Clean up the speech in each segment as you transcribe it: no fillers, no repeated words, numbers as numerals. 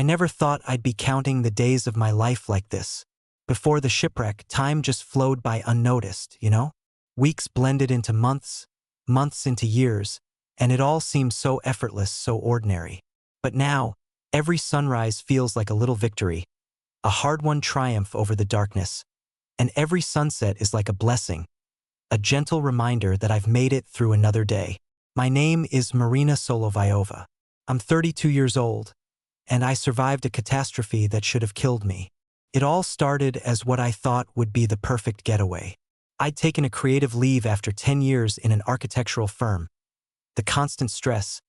never thought I'd be counting the days of my life like this. Before the shipwreck, time just flowed by unnoticed, you know? Weeks blended into months, months into years, and it all seemed so effortless, so ordinary. But now, every sunrise feels like a little victory, a hard-won triumph over the darkness, and every sunset is like a blessing, a gentle reminder that I've made it through another day. My name is Marina Solovayova. I'm 32 years old, and I survived a catastrophe that should have killed me. It all started as what I thought would be the perfect getaway. I'd taken a creative leave after 10 years in an architectural firm. The constant stress,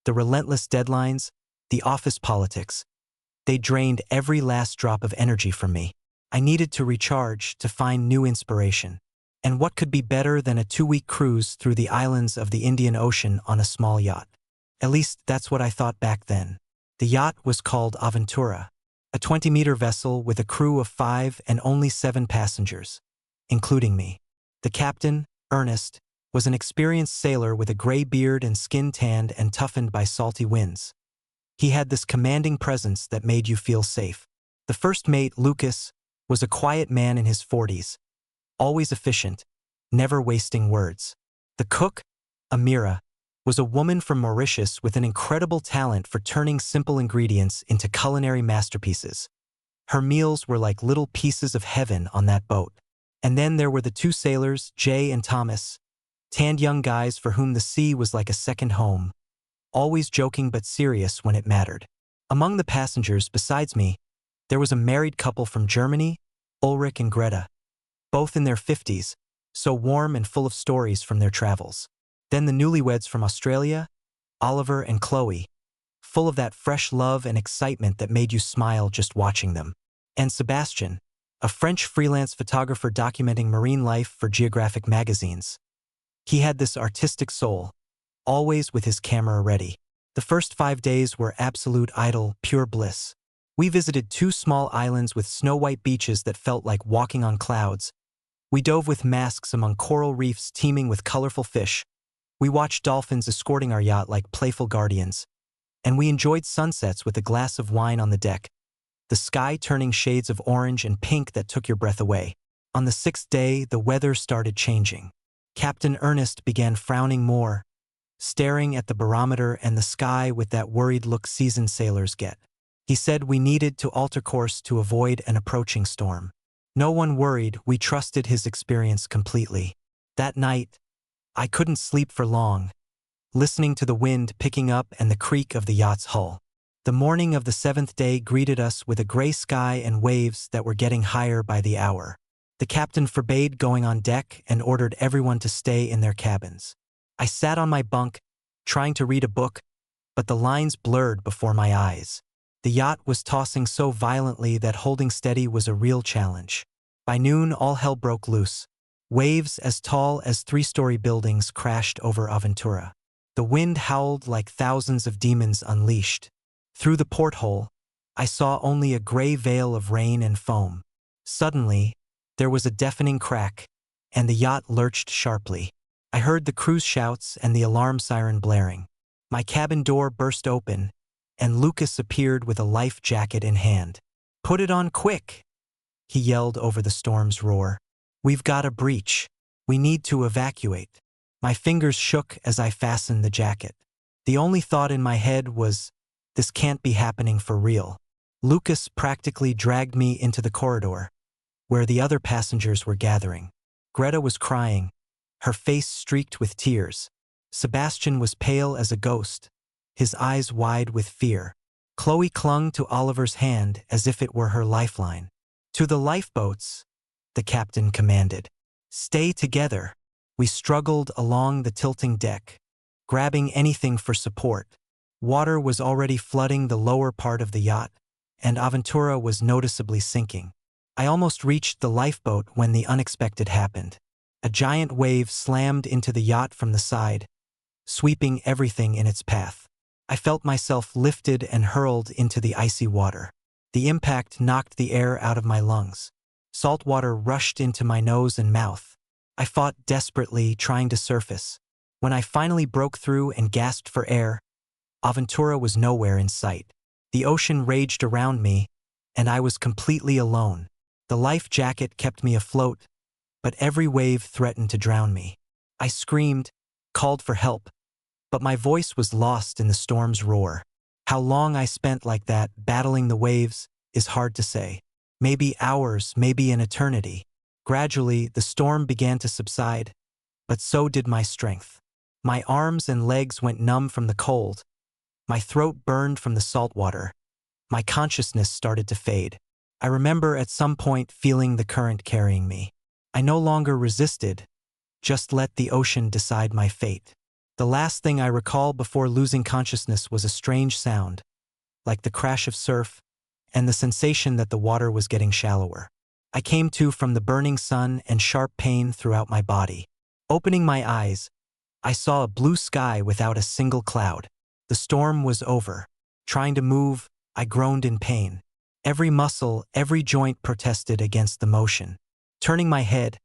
the relentless deadlines, the office politics, they drained every last drop of energy from me. I needed to recharge, to find new inspiration. And what could be better than a 2-week cruise through the islands of the Indian Ocean on a small yacht? At least that's what I thought back then. The yacht was called Aventura, a 20-meter vessel with a crew of 5 and only 7 passengers, including me. The captain, Ernest, was an experienced sailor with a gray beard and skin tanned and toughened by salty winds. He had this commanding presence that made you feel safe. The first mate, Lucas, was a quiet man in his 40s, always efficient, never wasting words. The cook, Amira, was a woman from Mauritius with an incredible talent for turning simple ingredients into culinary masterpieces. Her meals were like little pieces of heaven on that boat. And then there were the 2 sailors, Jay and Thomas, tanned young guys for whom the sea was like a second home, always joking but serious when it mattered. Among the passengers, besides me, there was a married couple from Germany, Ulrich and Greta, both in their 50s, so warm and full of stories from their travels. Then the newlyweds from Australia, Oliver and Chloe, full of that fresh love and excitement that made you smile just watching them. And Sebastian, a French freelance photographer documenting marine life for geographic magazines. He had this artistic soul, always with his camera ready. The first 5 days were absolute idle, pure bliss. We visited 2 small islands with snow-white beaches that felt like walking on clouds. We dove with masks among coral reefs teeming with colorful fish. We watched dolphins escorting our yacht like playful guardians. And we enjoyed sunsets with a glass of wine on the deck, the sky turning shades of orange and pink that took your breath away. On the 6th day, the weather started changing. Captain Ernest began frowning more, staring at the barometer and the sky with that worried look seasoned sailors get. He said we needed to alter course to avoid an approaching storm. No one worried, we trusted his experience completely. That night, I couldn't sleep for long, listening to the wind picking up and the creak of the yacht's hull. The morning of the 7th day greeted us with a gray sky and waves that were getting higher by the hour. The captain forbade going on deck and ordered everyone to stay in their cabins. I sat on my bunk, trying to read a book, but the lines blurred before my eyes. The yacht was tossing so violently that holding steady was a real challenge. By noon, all hell broke loose. Waves as tall as 3-story buildings crashed over Aventura. The wind howled like thousands of demons unleashed. Through the porthole, I saw only a gray veil of rain and foam. Suddenly, there was a deafening crack, and the yacht lurched sharply. I heard the crew's shouts and the alarm siren blaring. My cabin door burst open, and Lucas appeared with a life jacket in hand. "Put it on quick!" he yelled over the storm's roar. "We've got a breach. We need to evacuate." My fingers shook as I fastened the jacket. The only thought in my head was, this can't be happening for real. Lucas practically dragged me into the corridor, where the other passengers were gathering. Greta was crying, her face streaked with tears. Sebastian was pale as a ghost, his eyes wide with fear. Chloe clung to Oliver's hand as if it were her lifeline. "To the lifeboats," the captain commanded. "Stay together." We struggled along the tilting deck, grabbing anything for support. Water was already flooding the lower part of the yacht, and Aventura was noticeably sinking. I almost reached the lifeboat when the unexpected happened. A giant wave slammed into the yacht from the side, sweeping everything in its path. I felt myself lifted and hurled into the icy water. The impact knocked the air out of my lungs. Salt water rushed into my nose and mouth. I fought desperately, trying to surface. When I finally broke through and gasped for air, Aventura was nowhere in sight. The ocean raged around me, and I was completely alone. The life jacket kept me afloat, but every wave threatened to drown me. I screamed, called for help, but my voice was lost in the storm's roar. How long I spent like that, battling the waves, is hard to say. Maybe hours, maybe an eternity. Gradually, the storm began to subside, but so did my strength. My arms and legs went numb from the cold. My throat burned from the salt water. My consciousness started to fade. I remember at some point feeling the current carrying me. I no longer resisted, just let the ocean decide my fate. The last thing I recall before losing consciousness was a strange sound, like the crash of surf, and the sensation that the water was getting shallower. I came to from the burning sun and sharp pain throughout my body. Opening my eyes, I saw a blue sky without a single cloud. The storm was over. Trying to move, I groaned in pain. Every muscle, every joint protested against the motion. Turning my head,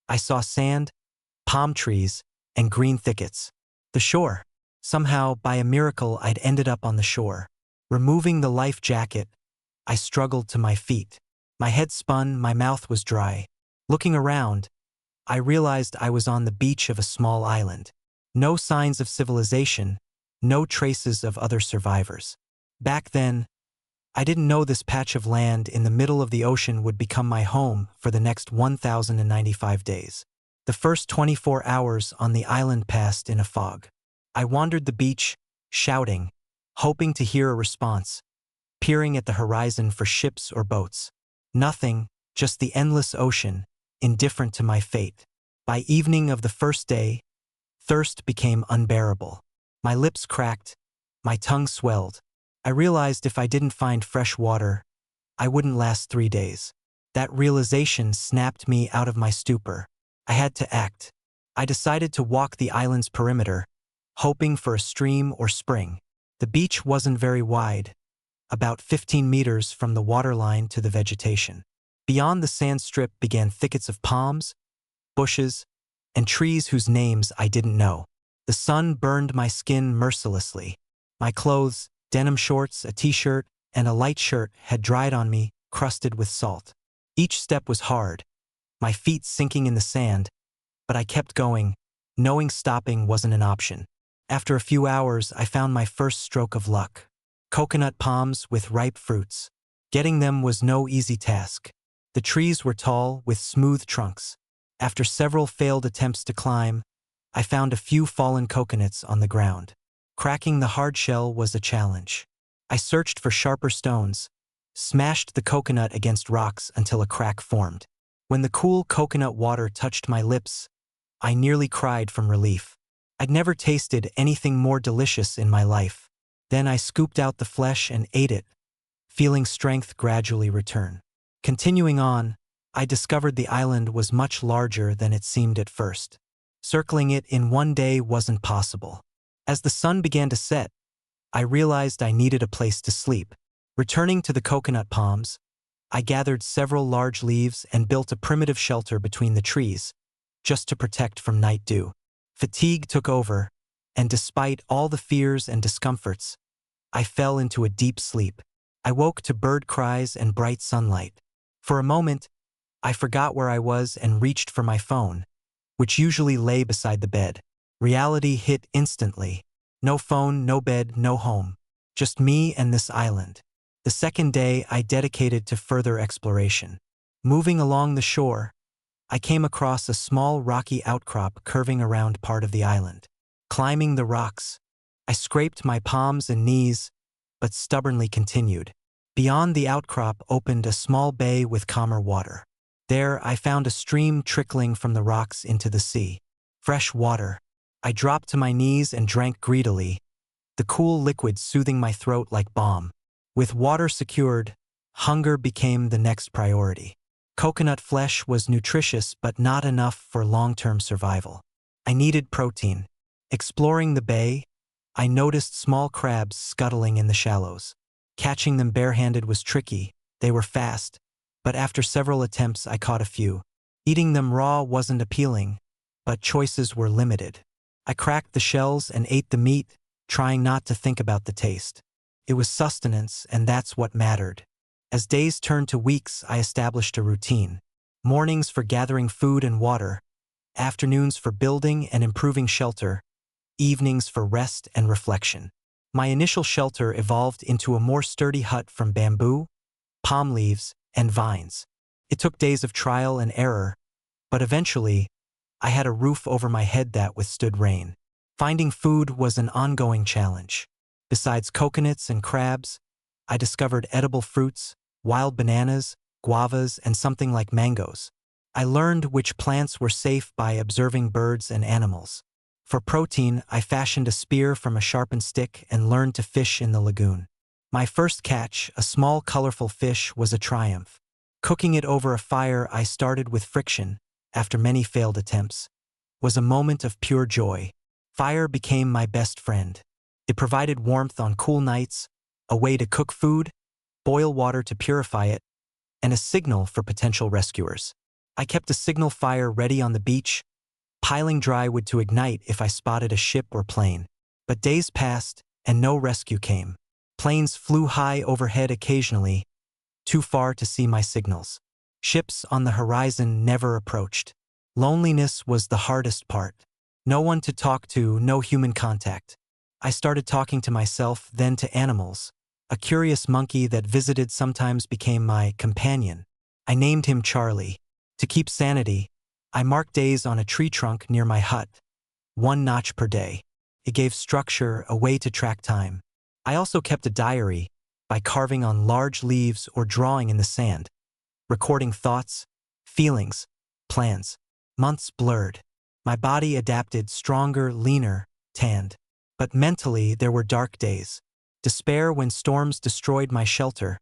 I saw sand, palm trees, and green thickets. The shore. Somehow, by a miracle, I'd ended up on the shore. Removing the life jacket, I struggled to my feet. My head spun, my mouth was dry. Looking around, I realized I was on the beach of a small island. No signs of civilization, no traces of other survivors. Back then, I didn't know this patch of land in the middle of the ocean would become my home for the next 1,095 days. The first 24 hours on the island passed in a fog. I wandered the beach, shouting, hoping to hear a response, peering at the horizon for ships or boats. Nothing, just the endless ocean, indifferent to my fate. By evening of the first day, thirst became unbearable. My lips cracked, my tongue swelled. I realized if I didn't find fresh water, I wouldn't last 3 days. That realization snapped me out of my stupor. I had to act. I decided to walk the island's perimeter, hoping for a stream or spring. The beach wasn't very wide, about 15 meters from the waterline to the vegetation. Beyond the sand strip began thickets of palms, bushes, and trees whose names I didn't know. The sun burned my skin mercilessly. My clothes, denim shorts, a t-shirt, and a light shirt had dried on me, crusted with salt. Each step was hard, my feet sinking in the sand, but I kept going, knowing stopping wasn't an option. After a few hours, I found my first stroke of luck. Coconut palms with ripe fruits. Getting them was no easy task. The trees were tall, with smooth trunks. After several failed attempts to climb, I found a few fallen coconuts on the ground. Cracking the hard shell was a challenge. I searched for sharper stones, smashed the coconut against rocks until a crack formed. When the cool coconut water touched my lips, I nearly cried from relief. I'd never tasted anything more delicious in my life. Then I scooped out the flesh and ate it, feeling strength gradually return. Continuing on, I discovered the island was much larger than it seemed at first. Circling it in one day wasn't possible. As the sun began to set, I realized I needed a place to sleep. Returning to the coconut palms, I gathered several large leaves and built a primitive shelter between the trees, just to protect from night dew. Fatigue took over, and despite all the fears and discomforts, I fell into a deep sleep. I woke to bird cries and bright sunlight. For a moment, I forgot where I was and reached for my phone, which usually lay beside the bed. Reality hit instantly. No phone, no bed, no home. Just me and this island. The second day I dedicated to further exploration. Moving along the shore, I came across a small rocky outcrop curving around part of the island. Climbing the rocks, I scraped my palms and knees, but stubbornly continued. Beyond the outcrop opened a small bay with calmer water. There I found a stream trickling from the rocks into the sea. Fresh water. I dropped to my knees and drank greedily, the cool liquid soothing my throat like balm. With water secured, hunger became the next priority. Coconut flesh was nutritious but not enough for long-term survival. I needed protein. Exploring the bay, I noticed small crabs scuttling in the shallows. Catching them barehanded was tricky. They were fast, but after several attempts I caught a few. Eating them raw wasn't appealing, but choices were limited. I cracked the shells and ate the meat, trying not to think about the taste. It was sustenance, and that's what mattered. As days turned to weeks, I established a routine. Mornings for gathering food and water, afternoons for building and improving shelter, evenings for rest and reflection. My initial shelter evolved into a more sturdy hut from bamboo, palm leaves, and vines. It took days of trial and error, but eventually, I had a roof over my head that withstood rain. Finding food was an ongoing challenge. Besides coconuts and crabs, I discovered edible fruits, wild bananas, guavas, and something like mangoes. I learned which plants were safe by observing birds and animals. For protein, I fashioned a spear from a sharpened stick and learned to fish in the lagoon. My first catch, a small colorful fish, was a triumph. Cooking it over a fire I started with friction, after many failed attempts, was a moment of pure joy. Fire became my best friend. It provided warmth on cool nights, a way to cook food, boil water to purify it, and a signal for potential rescuers. I kept a signal fire ready on the beach, piling dry wood to ignite if I spotted a ship or plane. But days passed, and no rescue came. Planes flew high overhead occasionally, too far to see my signals. Ships on the horizon never approached. Loneliness was the hardest part. No one to talk to, no human contact. I started talking to myself, then to animals. A curious monkey that visited sometimes became my companion. I named him Charlie. To keep sanity, I marked days on a tree trunk near my hut, 1 notch per day. It gave structure, a way to track time. I also kept a diary, by carving on large leaves or drawing in the sand, recording thoughts, feelings, plans. Months blurred. My body adapted, stronger, leaner, tanned. But mentally, there were dark days. Despair when storms destroyed my shelter.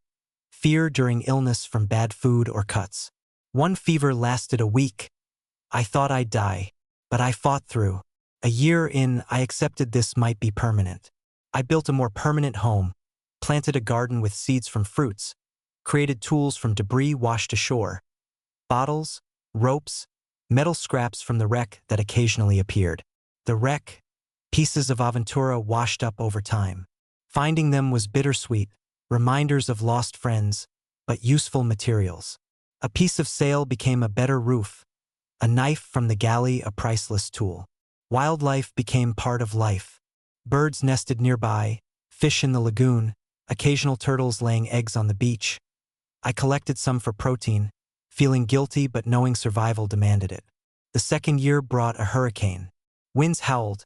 Fear during illness from bad food or cuts. One fever lasted a week. I thought I'd die, but I fought through. A year in, I accepted this might be permanent. I built a more permanent home, planted a garden with seeds from fruits, created tools from debris washed ashore, bottles, ropes, metal scraps from the wreck that occasionally appeared. The wreck, pieces of Aventura washed up over time. Finding them was bittersweet, reminders of lost friends, but useful materials. A piece of sail became a better roof, a knife from the galley a priceless tool. Wildlife became part of life. Birds nested nearby, fish in the lagoon, occasional turtles laying eggs on the beach. I collected some for protein, feeling guilty but knowing survival demanded it. The second year brought a hurricane. Winds howled,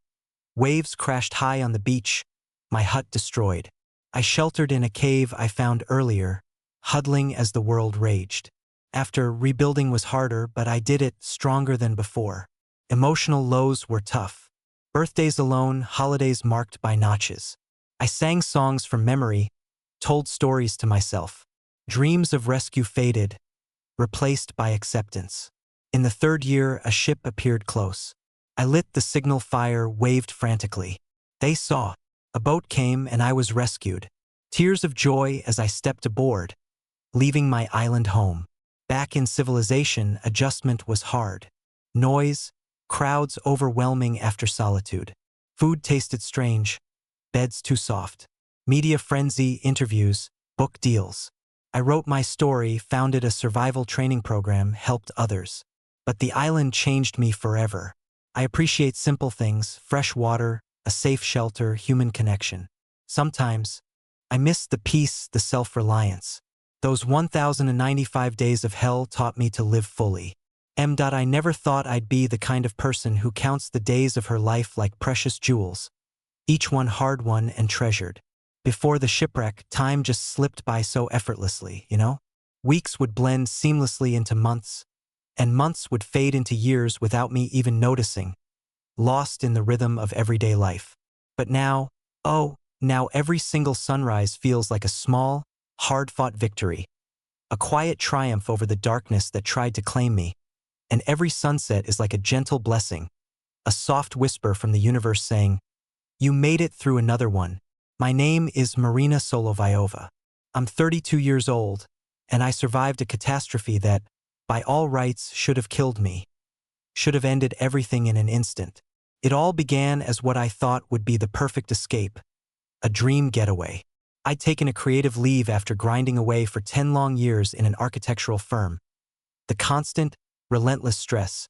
waves crashed high on the beach, my hut destroyed. I sheltered in a cave I found earlier, huddling as the world raged. After, rebuilding was harder, but I did it stronger than before. Emotional lows were tough. Birthdays alone, holidays marked by notches. I sang songs from memory, told stories to myself. Dreams of rescue faded, replaced by acceptance. In the third year, a ship appeared close. I lit the signal fire, waved frantically. They saw. A boat came and I was rescued. Tears of joy as I stepped aboard, leaving my island home. Back in civilization, adjustment was hard. Noise, crowds overwhelming after solitude. Food tasted strange, beds too soft. Media frenzy, interviews, book deals. I wrote my story, founded a survival training program, helped others. But the island changed me forever. I appreciate simple things, fresh water, a safe shelter, human connection. Sometimes, I miss the peace, the self-reliance. Those 1,095 days of hell taught me to live fully. I never thought I'd be the kind of person who counts the days of her life like precious jewels, each one hard-won and treasured. Before the shipwreck, time just slipped by so effortlessly, you know? Weeks would blend seamlessly into months, and months would fade into years without me even noticing, lost in the rhythm of everyday life. But now, now every single sunrise feels like a small, hard-fought victory, a quiet triumph over the darkness that tried to claim me. And every sunset is like a gentle blessing, a soft whisper from the universe saying, "You made it through another one." My name is Marina Solovyova. I'm 32 years old, and I survived a catastrophe that, by all rights, should have killed me, should have ended everything in an instant. It all began as what I thought would be the perfect escape, a dream getaway. I'd taken a creative leave after grinding away for 10 long years in an architectural firm. The constant, relentless stress,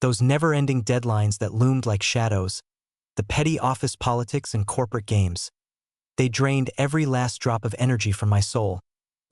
those never-ending deadlines that loomed like shadows, the petty office politics and corporate games. They drained every last drop of energy from my soul,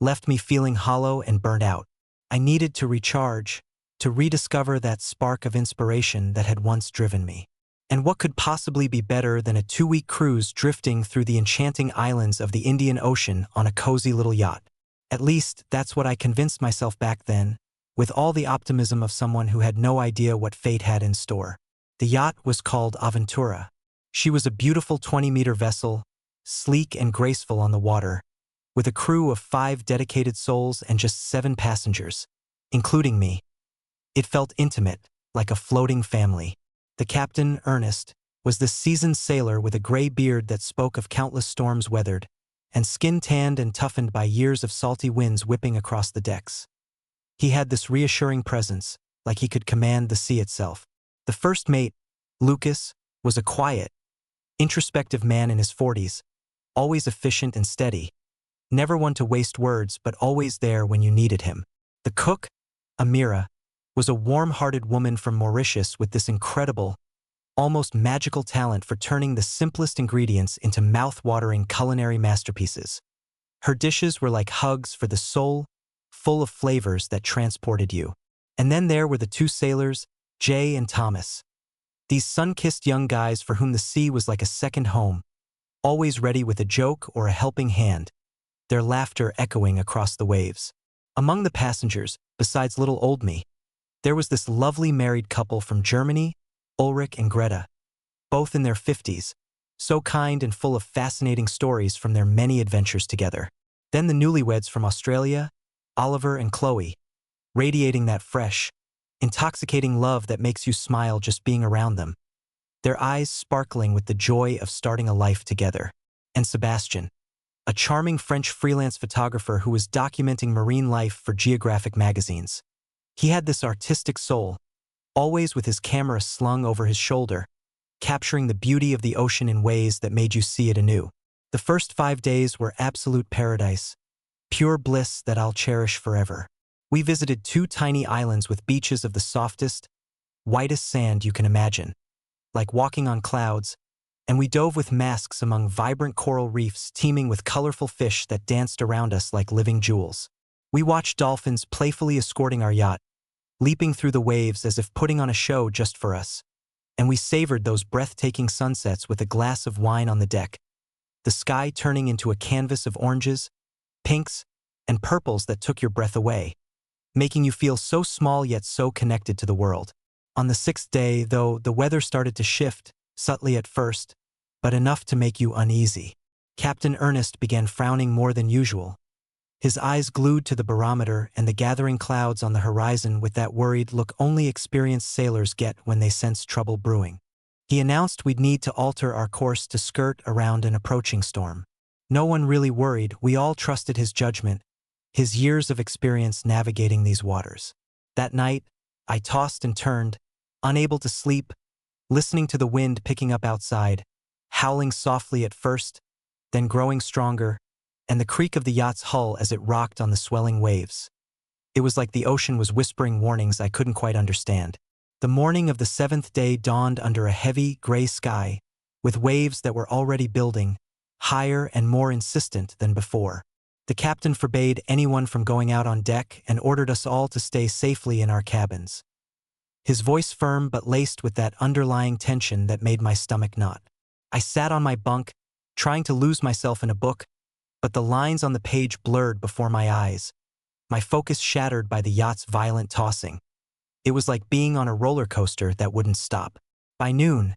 left me feeling hollow and burnt out. I needed to recharge, to rediscover that spark of inspiration that had once driven me. And what could possibly be better than a 2-week cruise drifting through the enchanting islands of the Indian Ocean on a cozy little yacht? At least, that's what I convinced myself back then, with all the optimism of someone who had no idea what fate had in store. The yacht was called Aventura. She was a beautiful 20-meter vessel, sleek and graceful on the water, with a crew of 5 dedicated souls and just 7 passengers, including me. It felt intimate, like a floating family. The captain, Ernest, was this seasoned sailor with a gray beard that spoke of countless storms weathered, and skin tanned and toughened by years of salty winds whipping across the decks. He had this reassuring presence, like he could command the sea itself. The first mate, Lucas, was a quiet, introspective man in his 40s, always efficient and steady, never one to waste words but always there when you needed him. The cook, Amira, was a warm-hearted woman from Mauritius with this incredible, almost magical talent for turning the simplest ingredients into mouth-watering culinary masterpieces. Her dishes were like hugs for the soul, full of flavors that transported you. And then there were the 2 sailors, Jay and Thomas. These sun-kissed young guys for whom the sea was like a second home, always ready with a joke or a helping hand, their laughter echoing across the waves. Among the passengers, besides little old me, there was this lovely married couple from Germany, Ulrich and Greta, both in their 50s, so kind and full of fascinating stories from their many adventures together. Then the newlyweds from Australia, Oliver and Chloe, radiating that fresh, intoxicating love that makes you smile just being around them, their eyes sparkling with the joy of starting a life together. And Sebastian, a charming French freelance photographer who was documenting marine life for geographic magazines. He had this artistic soul, always with his camera slung over his shoulder, capturing the beauty of the ocean in ways that made you see it anew. The first 5 days were absolute paradise, pure bliss that I'll cherish forever. We visited 2 tiny islands with beaches of the softest, whitest sand you can imagine, like walking on clouds, and we dove with masks among vibrant coral reefs teeming with colorful fish that danced around us like living jewels. We watched dolphins playfully escorting our yacht, leaping through the waves as if putting on a show just for us, and we savored those breathtaking sunsets with a glass of wine on the deck, the sky turning into a canvas of oranges, pinks, and purples that took your breath away, making you feel so small yet so connected to the world. On the 6th day, though, the weather started to shift, subtly at first, but enough to make you uneasy. Captain Ernest began frowning more than usual, his eyes glued to the barometer and the gathering clouds on the horizon with that worried look only experienced sailors get when they sense trouble brewing. He announced we'd need to alter our course to skirt around an approaching storm. No one really worried, we all trusted his judgment, his years of experience navigating these waters. That night, I tossed and turned, unable to sleep, listening to the wind picking up outside, howling softly at first, then growing stronger, and the creak of the yacht's hull as it rocked on the swelling waves. It was like the ocean was whispering warnings I couldn't quite understand. The morning of the 7th day dawned under a heavy, gray sky, with waves that were already building, higher and more insistent than before. The captain forbade anyone from going out on deck and ordered us all to stay safely in our cabins. His voice firm but laced with that underlying tension that made my stomach knot. I sat on my bunk, trying to lose myself in a book, but the lines on the page blurred before my eyes, my focus shattered by the yacht's violent tossing. It was like being on a roller coaster that wouldn't stop. By noon,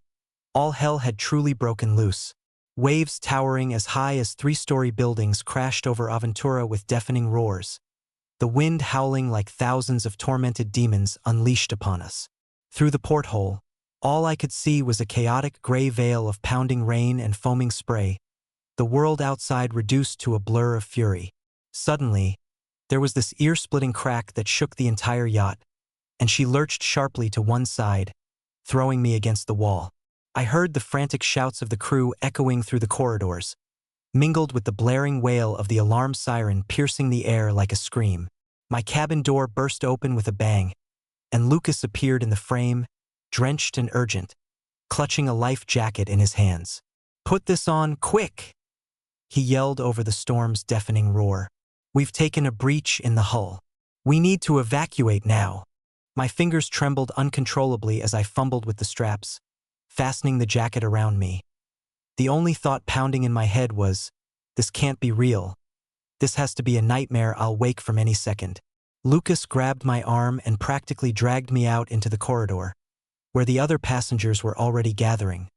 all hell had truly broken loose. Waves towering as high as 3-story buildings crashed over Aventura with deafening roars, the wind howling like thousands of tormented demons unleashed upon us. Through the porthole, all I could see was a chaotic gray veil of pounding rain and foaming spray, the world outside reduced to a blur of fury. Suddenly, there was this ear-splitting crack that shook the entire yacht, and she lurched sharply to one side, throwing me against the wall. I heard the frantic shouts of the crew echoing through the corridors, mingled with the blaring wail of the alarm siren piercing the air like a scream. My cabin door burst open with a bang, and Lucas appeared in the frame, drenched and urgent, clutching a life jacket in his hands. "Put this on, quick!" he yelled over the storm's deafening roar. "We've taken a breach in the hull. We need to evacuate now." My fingers trembled uncontrollably as I fumbled with the straps, fastening the jacket around me. The only thought pounding in my head was, this can't be real. This has to be a nightmare I'll wake from any second. Lucas grabbed my arm and practically dragged me out into the corridor, where the other passengers were already gathering,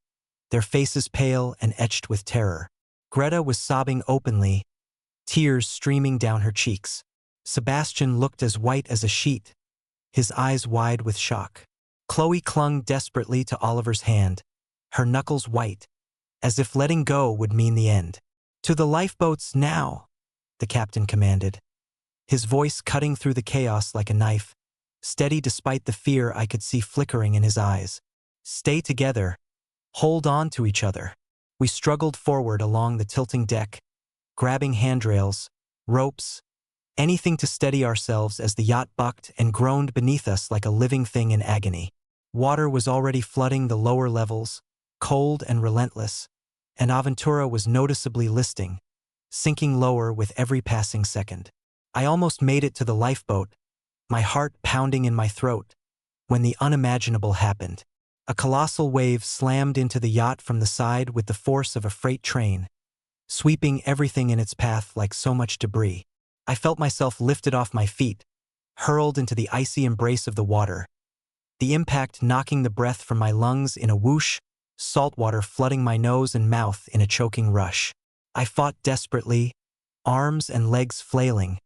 their faces pale and etched with terror. Greta was sobbing openly, tears streaming down her cheeks. Sebastian looked as white as a sheet, his eyes wide with shock. Chloe clung desperately to Oliver's hand, her knuckles white, as if letting go would mean the end. "To the lifeboats now," the captain commanded, his voice cutting through the chaos like a knife, steady despite the fear I could see flickering in his eyes. "Stay together. Hold on to each other." We struggled forward along the tilting deck, grabbing handrails, ropes, anything to steady ourselves as the yacht bucked and groaned beneath us like a living thing in agony. Water was already flooding the lower levels, cold and relentless, and Aventura was noticeably listing, sinking lower with every passing second. I almost made it to the lifeboat, my heart pounding in my throat, when the unimaginable happened. A colossal wave slammed into the yacht from the side with the force of a freight train, sweeping everything in its path like so much debris. I felt myself lifted off my feet, hurled into the icy embrace of the water, the impact knocking the breath from my lungs in a whoosh, salt water flooding my nose and mouth in a choking rush. I fought desperately, arms and legs flailing,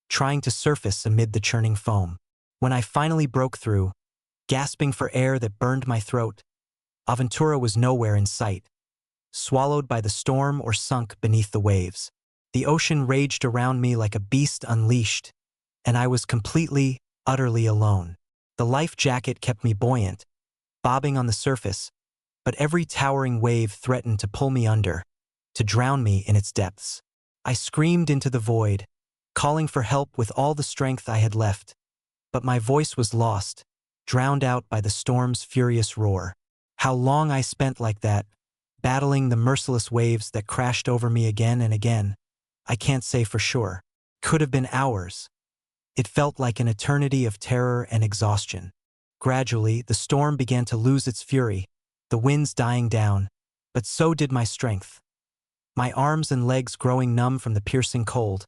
trying to surface amid the churning foam. When I finally broke through, gasping for air that burned my throat, Aventura was nowhere in sight, swallowed by the storm or sunk beneath the waves. The ocean raged around me like a beast unleashed, and I was completely, utterly alone. The life jacket kept me buoyant, bobbing on the surface, but every towering wave threatened to pull me under, to drown me in its depths. I screamed into the void, calling for help with all the strength I had left, but my voice was lost, drowned out by the storm's furious roar. How long I spent like that, battling the merciless waves that crashed over me again and again, I can't say for sure. Could have been hours. It felt like an eternity of terror and exhaustion. Gradually, the storm began to lose its fury, the winds dying down, but so did my strength. My arms and legs growing numb from the piercing cold,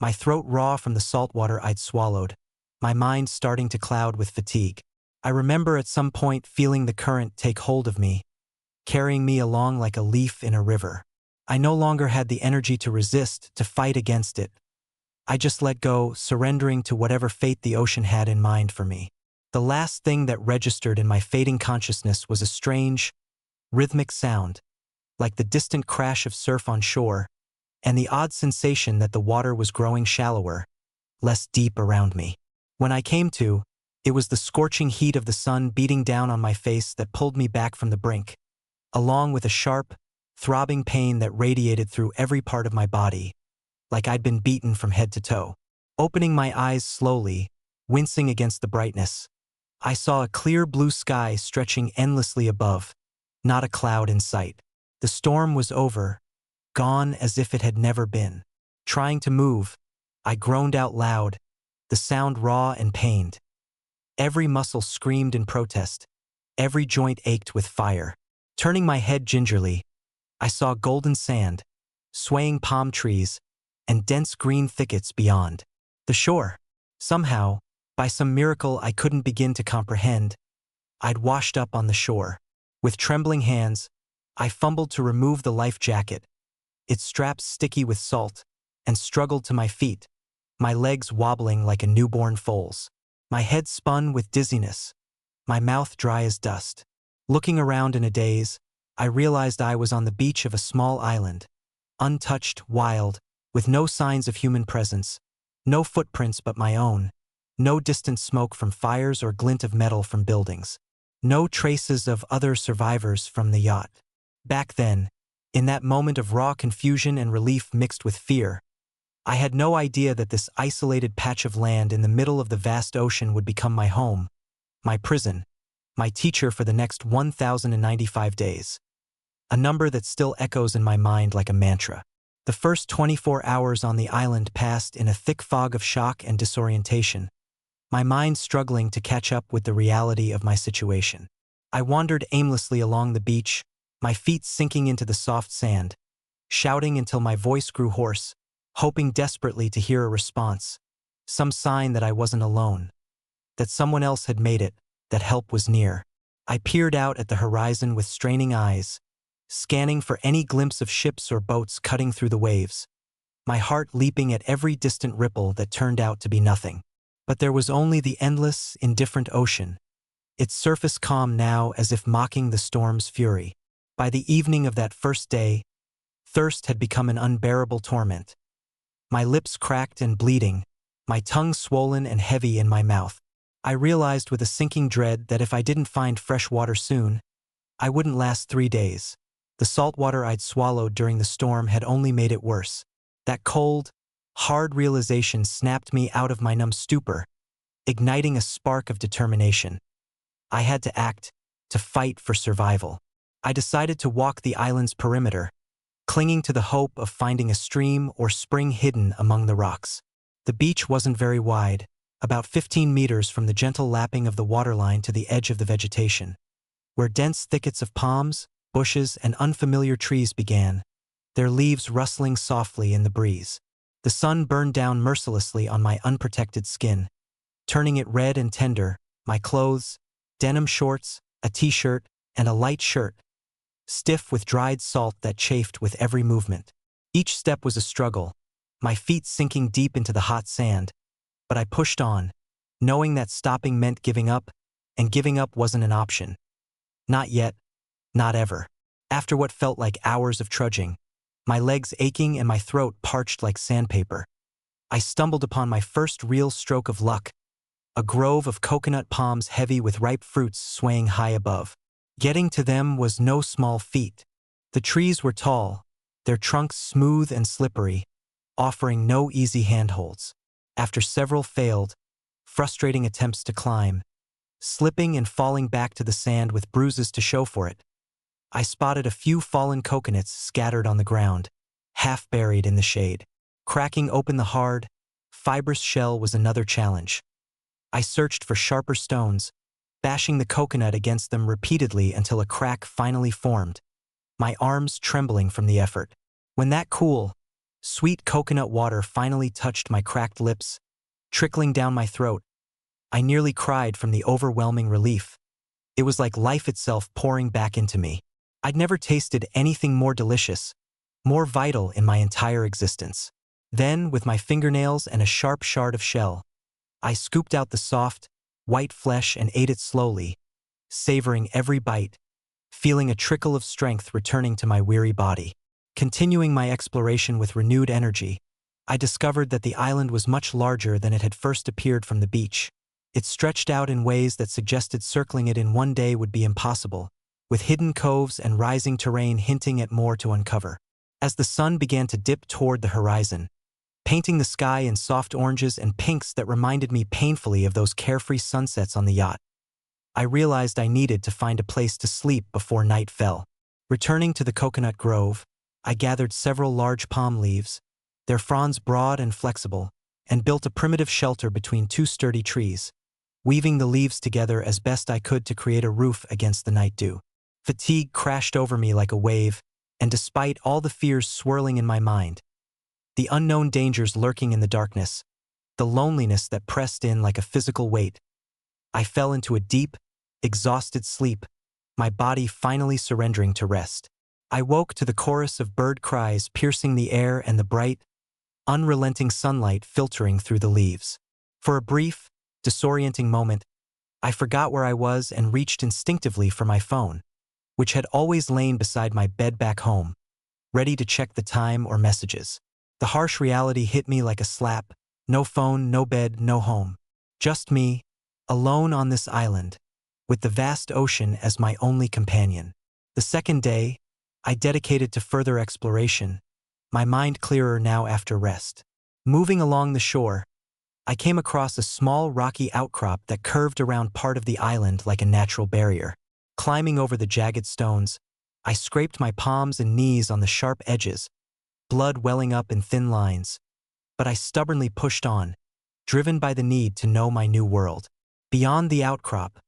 my throat raw from the salt water I'd swallowed, my mind starting to cloud with fatigue. I remember at some point feeling the current take hold of me, carrying me along like a leaf in a river. I no longer had the energy to resist, to fight against it. I just let go, surrendering to whatever fate the ocean had in mind for me. The last thing that registered in my fading consciousness was a strange, rhythmic sound, like the distant crash of surf on shore, and the odd sensation that the water was growing shallower, less deep around me. When I came to, it was the scorching heat of the sun beating down on my face that pulled me back from the brink, along with a sharp, throbbing pain that radiated through every part of my body, like I'd been beaten from head to toe. Opening my eyes slowly, wincing against the brightness, I saw a clear blue sky stretching endlessly above, not a cloud in sight. The storm was over, gone as if it had never been. Trying to move, I groaned out loud, the sound raw and pained. Every muscle screamed in protest, every joint ached with fire. Turning my head gingerly, I saw golden sand, swaying palm trees, and dense green thickets beyond. The shore. Somehow, by some miracle I couldn't begin to comprehend, I'd washed up on the shore. With trembling hands, I fumbled to remove the life jacket, its straps sticky with salt, and struggled to my feet, my legs wobbling like a newborn foal's. My head spun with dizziness, my mouth dry as dust. Looking around in a daze, I realized I was on the beach of a small island, untouched, wild, with no signs of human presence, no footprints but my own, no distant smoke from fires or glint of metal from buildings, no traces of other survivors from the yacht. Back then, In that moment of raw confusion and relief mixed with fear, I had no idea that this isolated patch of land in the middle of the vast ocean would become my home, my prison, my teacher for the next 1,095 days. A number that still echoes in my mind like a mantra. The first 24 hours on the island passed in a thick fog of shock and disorientation, my mind struggling to catch up with the reality of my situation. I wandered aimlessly along the beach, my feet sinking into the soft sand, shouting until my voice grew hoarse, hoping desperately to hear a response, some sign that I wasn't alone, that someone else had made it, that help was near. I peered out at the horizon with straining eyes, scanning for any glimpse of ships or boats cutting through the waves, my heart leaping at every distant ripple that turned out to be nothing. But there was only the endless, indifferent ocean, its surface calm now as if mocking the storm's fury. By the evening of that first day, thirst had become an unbearable torment. My lips cracked and bleeding, my tongue swollen and heavy in my mouth. I realized with a sinking dread that if I didn't find fresh water soon, I wouldn't last 3 days. The salt water I'd swallowed during the storm had only made it worse. That cold, hard realization snapped me out of my numb stupor, igniting a spark of determination. I had to act, to fight for survival. I decided to walk the island's perimeter, clinging to the hope of finding a stream or spring hidden among the rocks. The beach wasn't very wide, about 15 meters from the gentle lapping of the waterline to the edge of the vegetation, where dense thickets of palms, bushes, and unfamiliar trees began, their leaves rustling softly in the breeze. The sun burned down mercilessly on my unprotected skin, turning it red and tender. My clothes, denim shorts, a t-shirt, and a light shirt, stiff with dried salt that chafed with every movement. Each step was a struggle, my feet sinking deep into the hot sand, but I pushed on, knowing that stopping meant giving up, and giving up wasn't an option. Not yet, not ever. After what felt like hours of trudging, my legs aching and my throat parched like sandpaper, I stumbled upon my first real stroke of luck, a grove of coconut palms heavy with ripe fruits swaying high above. Getting to them was no small feat. The trees were tall, their trunks smooth and slippery, offering no easy handholds. After several failed, frustrating attempts to climb, slipping and falling back to the sand with bruises to show for it, I spotted a few fallen coconuts scattered on the ground, half buried in the shade. Cracking open the hard, fibrous shell was another challenge. I searched for sharper stones, bashing the coconut against them repeatedly until a crack finally formed, my arms trembling from the effort. When that cool, sweet coconut water finally touched my cracked lips, trickling down my throat, I nearly cried from the overwhelming relief. It was like life itself pouring back into me. I'd never tasted anything more delicious, more vital in my entire existence. Then, with my fingernails and a sharp shard of shell, I scooped out the soft, white flesh and ate it slowly, savoring every bite, feeling a trickle of strength returning to my weary body. Continuing my exploration with renewed energy, I discovered that the island was much larger than it had first appeared from the beach. It stretched out in ways that suggested circling it in one day would be impossible, with hidden coves and rising terrain hinting at more to uncover. As the sun began to dip toward the horizon, painting the sky in soft oranges and pinks that reminded me painfully of those carefree sunsets on the yacht, I realized I needed to find a place to sleep before night fell. Returning to the coconut grove, I gathered several large palm leaves, their fronds broad and flexible, and built a primitive shelter between 2 sturdy trees, weaving the leaves together as best I could to create a roof against the night dew. Fatigue crashed over me like a wave, and despite all the fears swirling in my mind, the unknown dangers lurking in the darkness, the loneliness that pressed in like a physical weight, I fell into a deep, exhausted sleep, my body finally surrendering to rest. I woke to the chorus of bird cries piercing the air and the bright, unrelenting sunlight filtering through the leaves. For a brief, disorienting moment, I forgot where I was and reached instinctively for my phone, which had always lain beside my bed back home, ready to check the time or messages. The harsh reality hit me like a slap. No phone, no bed, no home. Just me, alone on this island, with the vast ocean as my only companion. The second day, I dedicated to further exploration, my mind clearer now after rest. Moving along the shore, I came across a small rocky outcrop that curved around part of the island like a natural barrier. Climbing over the jagged stones, I scraped my palms and knees on the sharp edges, blood welling up in thin lines. But I stubbornly pushed on, driven by the need to know my new world. Beyond the outcrop,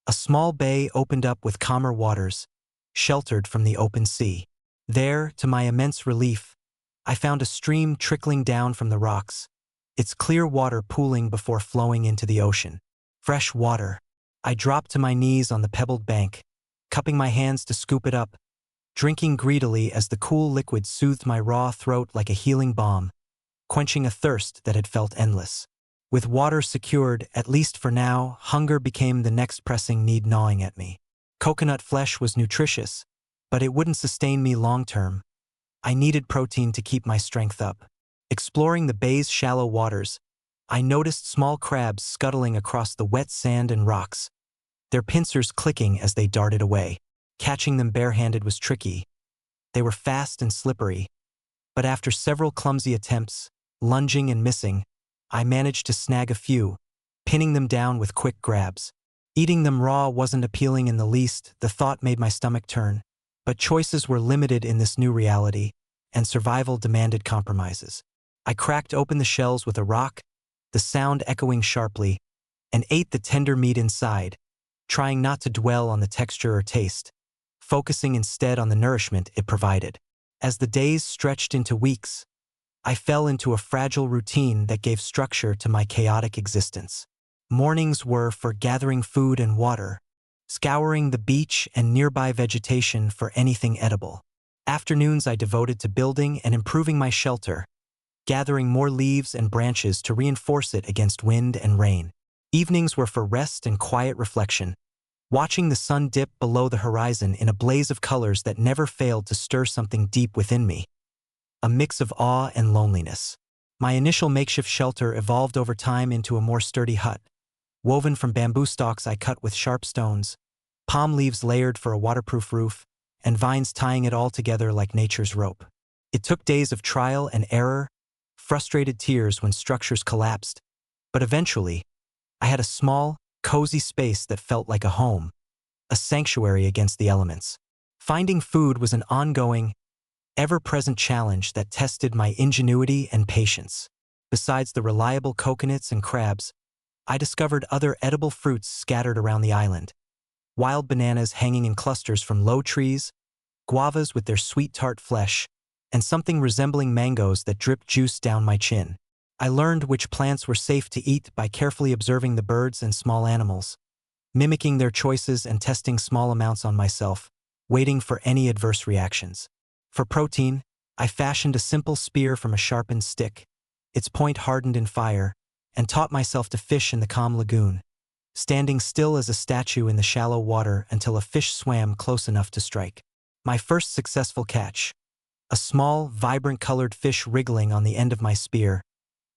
a small bay opened up with calmer waters, sheltered from the open sea. There, to my immense relief, I found a stream trickling down from the rocks, its clear water pooling before flowing into the ocean. Fresh water. I dropped to my knees on the pebbled bank, cupping my hands to scoop it up, drinking greedily as the cool liquid soothed my raw throat like a healing balm, quenching a thirst that had felt endless. With water secured, at least for now, hunger became the next pressing need gnawing at me. Coconut flesh was nutritious, but it wouldn't sustain me long term. I needed protein to keep my strength up. Exploring the bay's shallow waters, I noticed small crabs scuttling across the wet sand and rocks, their pincers clicking as they darted away. Catching them barehanded was tricky. They were fast and slippery, but after several clumsy attempts, lunging and missing, I managed to snag a few, pinning them down with quick grabs. Eating them raw wasn't appealing in the least, the thought made my stomach turn. But choices were limited in this new reality, and survival demanded compromises. I cracked open the shells with a rock, the sound echoing sharply, and ate the tender meat inside, trying not to dwell on the texture or taste, focusing instead on the nourishment it provided. As the days stretched into weeks, I fell into a fragile routine that gave structure to my chaotic existence. Mornings were for gathering food and water, scouring the beach and nearby vegetation for anything edible. Afternoons I devoted to building and improving my shelter, gathering more leaves and branches to reinforce it against wind and rain. Evenings were for rest and quiet reflection, watching the sun dip below the horizon in a blaze of colors that never failed to stir something deep within me. A mix of awe and loneliness. My initial makeshift shelter evolved over time into a more sturdy hut, woven from bamboo stalks I cut with sharp stones, palm leaves layered for a waterproof roof, and vines tying it all together like nature's rope. It took days of trial and error, frustrated tears when structures collapsed, but eventually, I had a small, cozy space that felt like a home, a sanctuary against the elements. Finding food was an ongoing, ever-present challenge that tested my ingenuity and patience. Besides the reliable coconuts and crabs, I discovered other edible fruits scattered around the island. Wild bananas hanging in clusters from low trees, guavas with their sweet tart flesh, and something resembling mangoes that dripped juice down my chin. I learned which plants were safe to eat by carefully observing the birds and small animals, mimicking their choices and testing small amounts on myself, waiting for any adverse reactions. For protein, I fashioned a simple spear from a sharpened stick, its point hardened in fire, and taught myself to fish in the calm lagoon, standing still as a statue in the shallow water until a fish swam close enough to strike. My first successful catch, a small, vibrant-colored fish wriggling on the end of my spear,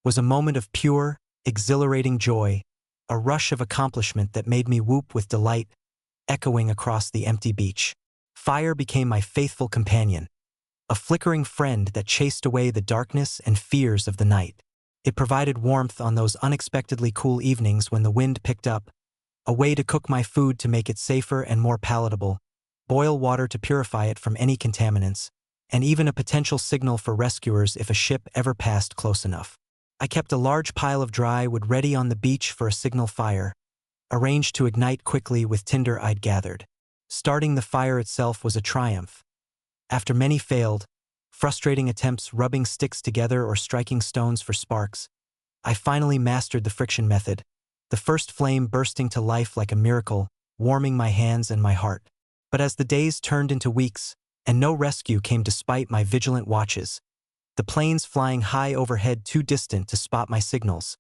was a moment of pure, exhilarating joy, a rush of accomplishment that made me whoop with delight, echoing across the empty beach. Fire became my faithful companion, a flickering friend that chased away the darkness and fears of the night. It provided warmth on those unexpectedly cool evenings when the wind picked up, a way to cook my food to make it safer and more palatable, boil water to purify it from any contaminants, and even a potential signal for rescuers if a ship ever passed close enough. I kept a large pile of dry wood ready on the beach for a signal fire, arranged to ignite quickly with tinder I'd gathered. Starting the fire itself was a triumph. After many failed, frustrating attempts rubbing sticks together or striking stones for sparks, I finally mastered the friction method, the first flame bursting to life like a miracle, warming my hands and my heart. But as the days turned into weeks, and no rescue came despite my vigilant watches, the planes flying high overhead too distant to spot my signals,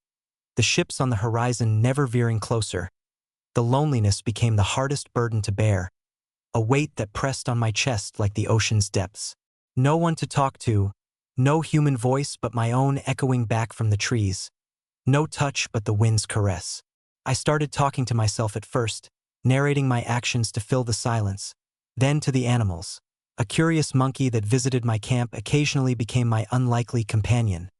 the ships on the horizon never veering closer, the loneliness became the hardest burden to bear, a weight that pressed on my chest like the ocean's depths. No one to talk to, no human voice but my own echoing back from the trees, no touch but the wind's caress. I started talking to myself at first, narrating my actions to fill the silence, then to the animals, A curious monkey that visited my camp occasionally became my unlikely companion,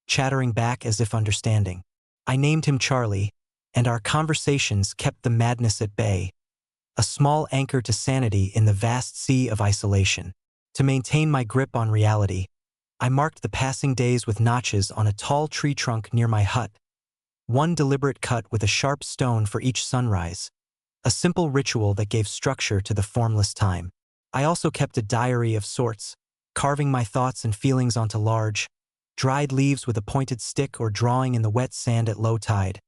chattering back as if understanding. I named him Charlie, and our conversations kept the madness at bay, a small anchor to sanity in the vast sea of isolation. To maintain my grip on reality, I marked the passing days with notches on a tall tree trunk near my hut, one deliberate cut with a sharp stone for each sunrise, a simple ritual that gave structure to the formless time. I also kept a diary of sorts, carving my thoughts and feelings onto large, dried leaves with a pointed stick or drawing in the wet sand at low tide,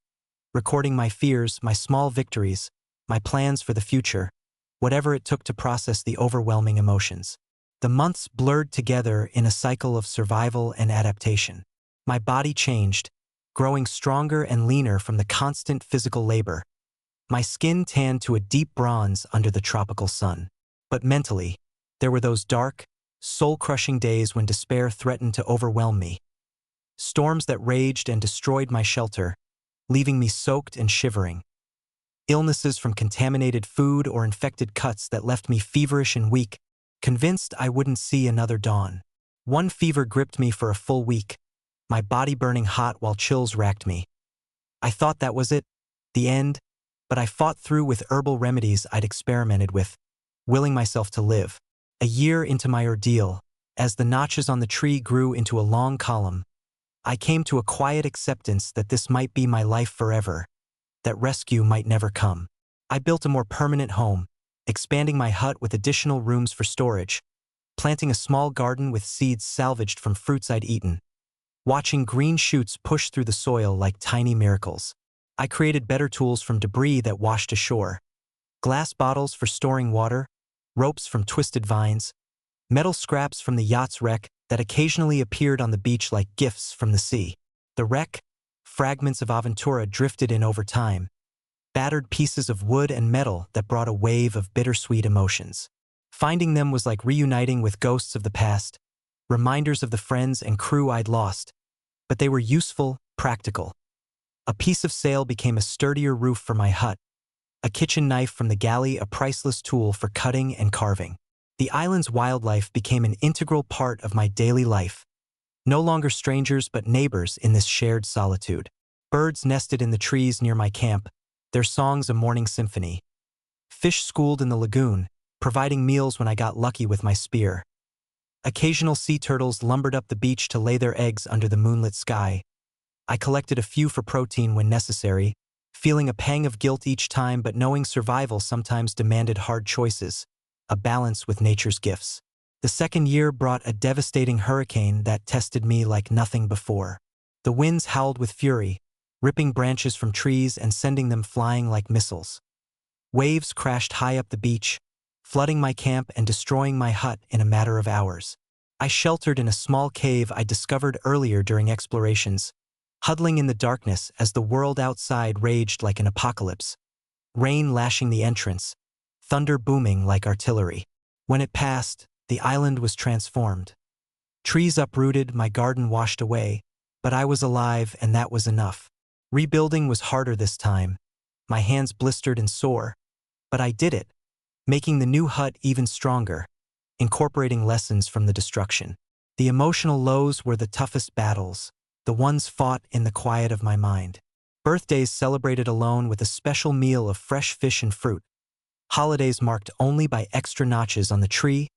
recording my fears, my small victories, my plans for the future, whatever it took to process the overwhelming emotions. The months blurred together in a cycle of survival and adaptation. My body changed, growing stronger and leaner from the constant physical labor. My skin tanned to a deep bronze under the tropical sun. But mentally, there were those dark, soul-crushing days when despair threatened to overwhelm me. Storms that raged and destroyed my shelter, leaving me soaked and shivering. Illnesses from contaminated food or infected cuts that left me feverish and weak, convinced I wouldn't see another dawn. One fever gripped me for a full week, my body burning hot while chills racked me. I thought that was it, the end, but I fought through with herbal remedies I'd experimented with, willing myself to live. A year into my ordeal, as the notches on the tree grew into a long column, I came to a quiet acceptance that this might be my life forever, that rescue might never come. I built a more permanent home, expanding my hut with additional rooms for storage, planting a small garden with seeds salvaged from fruits I'd eaten, watching green shoots push through the soil like tiny miracles. I created better tools from debris that washed ashore, glass bottles for storing water, ropes from twisted vines, metal scraps from the yacht's wreck that occasionally appeared on the beach like gifts from the sea. The wreck, fragments of Aventura drifted in over time, battered pieces of wood and metal that brought a wave of bittersweet emotions. Finding them was like reuniting with ghosts of the past, reminders of the friends and crew I'd lost, but they were useful, practical. A piece of sail became a sturdier roof for my hut, a kitchen knife from the galley a priceless tool for cutting and carving. The island's wildlife became an integral part of my daily life, no longer strangers but neighbors in this shared solitude. Birds nested in the trees near my camp, their songs a morning symphony. Fish schooled in the lagoon, providing meals when I got lucky with my spear. Occasional sea turtles lumbered up the beach to lay their eggs under the moonlit sky. I collected a few for protein when necessary, feeling a pang of guilt each time but knowing survival sometimes demanded hard choices, a balance with nature's gifts. The second year brought a devastating hurricane that tested me like nothing before. The winds howled with fury, ripping branches from trees and sending them flying like missiles. Waves crashed high up the beach, flooding my camp and destroying my hut in a matter of hours. I sheltered in a small cave I discovered earlier during explorations, huddling in the darkness as the world outside raged like an apocalypse, rain lashing the entrance, thunder booming like artillery. When it passed, the island was transformed. Trees uprooted, my garden washed away, but I was alive and that was enough. Rebuilding was harder this time. My hands blistered and sore, but I did it, making the new hut even stronger, incorporating lessons from the destruction. The emotional lows were the toughest battles, the ones fought in the quiet of my mind. Birthdays celebrated alone with a special meal of fresh fish and fruit. Holidays marked only by extra notches on the tree,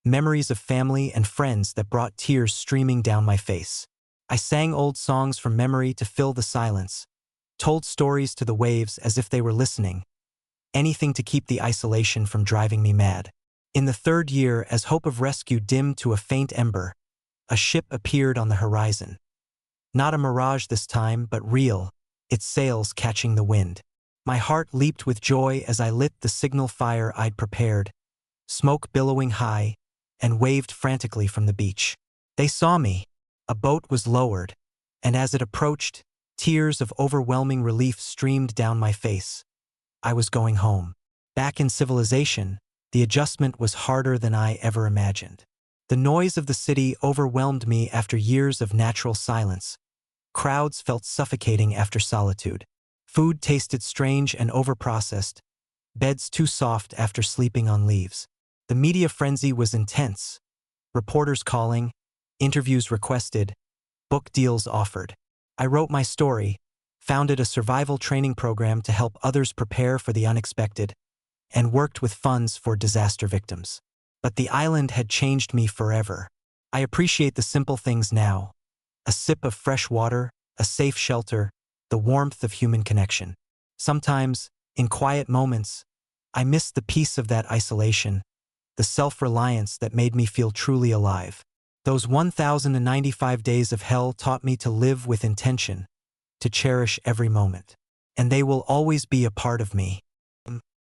memories of family and friends that brought tears streaming down my face. I sang old songs from memory to fill the silence, told stories to the waves as if they were listening, anything to keep the isolation from driving me mad. In the third year, as hope of rescue dimmed to a faint ember, a ship appeared on the horizon. Not a mirage this time, but real, its sails catching the wind. My heart leaped with joy as I lit the signal fire I'd prepared, smoke billowing high, and waved frantically from the beach. They saw me. A boat was lowered, and as it approached, tears of overwhelming relief streamed down my face. I was going home. Back in civilization, the adjustment was harder than I ever imagined. The noise of the city overwhelmed me after years of natural silence. Crowds felt suffocating after solitude. Food tasted strange and overprocessed, beds too soft after sleeping on leaves. The media frenzy was intense. Reporters calling, interviews requested, book deals offered. I wrote my story, founded a survival training program to help others prepare for the unexpected, and worked with funds for disaster victims. But the island had changed me forever. I appreciate the simple things now. A sip of fresh water, a safe shelter, the warmth of human connection. Sometimes, in quiet moments, I miss the peace of that isolation, the self-reliance that made me feel truly alive. Those 1,095 days of hell taught me to live with intention, to cherish every moment. And they will always be a part of me.